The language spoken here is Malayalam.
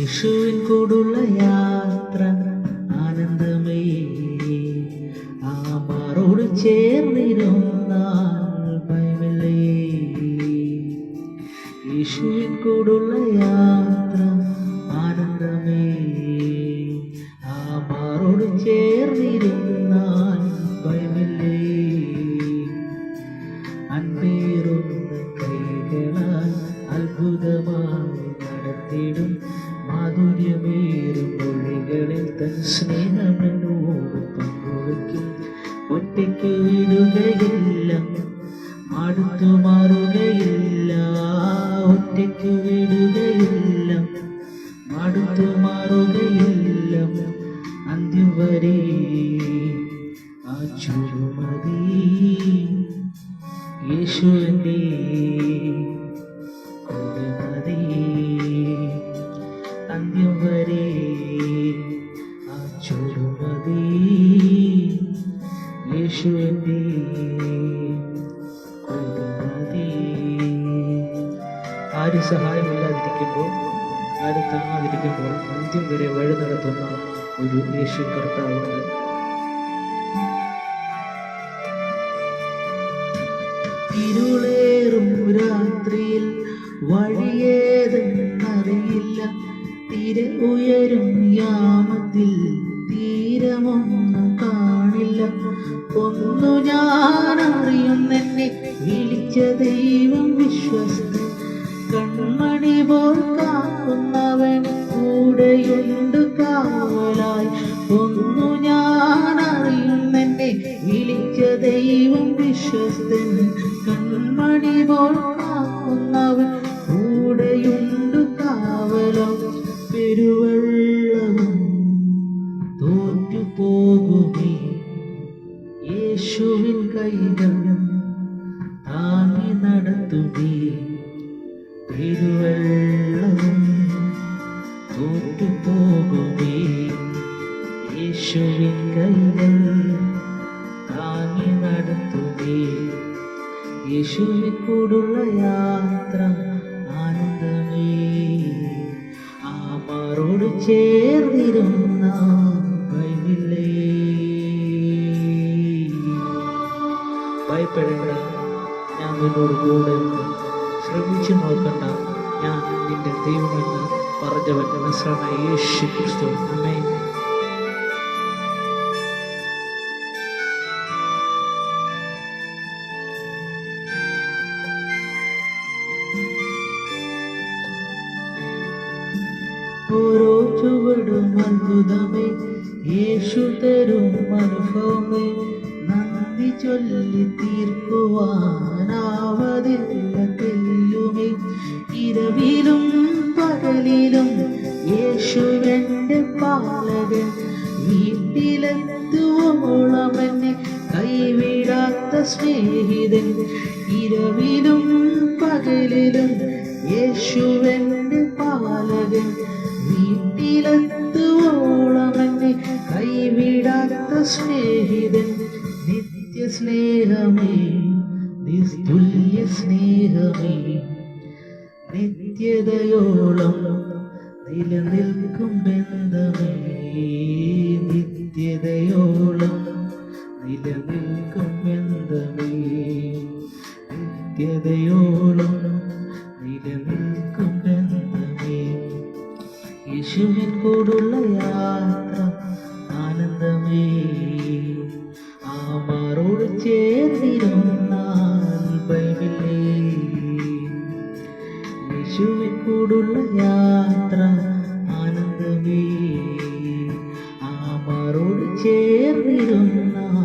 യേശുവിൻ കൂടുള്ള യാത്ര ആനന്ദമേ. ആ മാറോട് ചേർന്നിരുന്നാൽ ഭയമില്ലേ. യേശുവിൻ കൂടുള്ള യാത്ര ആനന്ദമേ. ആ മാറോട് ചേർന്നിരുന്നാൽ ഭയമില്ലേ. അൻപേറുന്ന കൈകളാൽ അത്ഭുതമായി നടത്തിടും മാധുര്യമേറും മൊഴികളിൽ തൻ സ്നേഹമെന്നോട് പങ്കുവയ്ക്കും. ഒറ്റയ്ക്ക് വിടുകയില്ല, അടുത്തു മാറുകയില്ല. ഒറ്റയ്ക്ക് വിടുകയില്ല, അടുത്തു മാറുകയില്ല. അന്ത്യം വരെ ആ ചുരുമതി യേശുവിൻ്റെ മതി. അന്ത്യം വരെ ആ ചുരുമതി യേശുവിൻ്റെ മതി. ആരും സഹായമില്ലാതിരിക്കുമ്പോൾ, ആരും താങ്ങാതിരിക്കുമ്പോൾ അന്ത്യം വരെ വഴി നടത്തുന്ന ഒരു യേശു കർത്താവുണ്ട്. ഇരുളേറും രാത്രിയിൽ വഴിയേതെന്നറിയില്ല. തീരെ ഉയരും യാമത്തിൽ തീരമൊന്നും കാണില്ല. ഒന്നു ഞാൻ അറിയുന്നെന്നെ വിളിച്ച ദൈവം വിശ്വസ്തൻ. കൺമണി പോൽ കാക്കുന്നവൻ കൂടെയുണ്ട് കാവലായി. ഒന്നു ഞാൻ അറിയുന്നെന്നെ വിളിച്ച ദൈവം വിശ്വസ്തൻ. കൺമണി പോൽ കാക്കുന്നവൻ കൂടെയുണ്ട് കാവലായി. പെരുവെള്ളവും തോറ്റുപോകുമേ, യേശുവിൻ കൈകൾ താങ്ങി നടത്തുമേ. പെരുവെള്ളവും തോറ്റുപോകുമേ, യേശുവിൻ കൈകൾ താങ്ങി നടത്തുമേ. യേശുവിൻ കൂടുള്ള യാത്ര ആനന്ദമേ. ആ മാറോട് ചേർന്നിരുന്ന ഭയമില്ലേ. ഭയപ്പെടേണ്ട, ഞാൻ നിന്നോട് കൂടെ ഉണ്ട്. ശ്രമിച്ചു നോക്കണ്ട, ഞാൻ നിന്റെ ദൈവമെന്ന് പറഞ്ഞവൻ നസ്രായനായ യേശു ക്രിസ്തു. ആമേൻ. ഓരോ ചുവടും അത്ഭുതമേ, യേശു തരും അനുഭവമേ. നന്ദി ചൊല്ലി തീർക്കുവാനാവതില്ല തെല്ലുമേ. ഇരവിലും പകലിലും യേശുവെൻ്റെ പാലകൻ. വീട്ടിലെത്തുവോളം എന്നെ കൈവിടാത്ത സ്നേഹിതൻ. ഇരവിലും പകലിലും യേശുവെൻ്റെ പാലകൻ. വീട്ടിലെത്തുവോളം എന്നെ കൈവിടാത്ത സ്നേഹിതൻ. നിത്യസ്നേഹമേ, നിസ്തുല്യ സ്നേഹമേ. നിത്യതയോളം നിലനിൽക്കും ബന്ധമേ. നിത്യതയോളം നിലനിൽക്കും ബന്ധമേ. നിത്യതയോളം നിലനിൽക്കും ബന്ധമേ. യേശുവിൻ കൂടുള്ള യാത്ര ആനന്ദമേ. ആ മാറോട് ചേർന്നിരുന്നാൽ ഭയമില്ലേ. യേശുവിൻ കൂടുള്ള യാത്ര ആനന്ദമേ. ആ മാറോട് ചേർന്നിരുന്നാൽ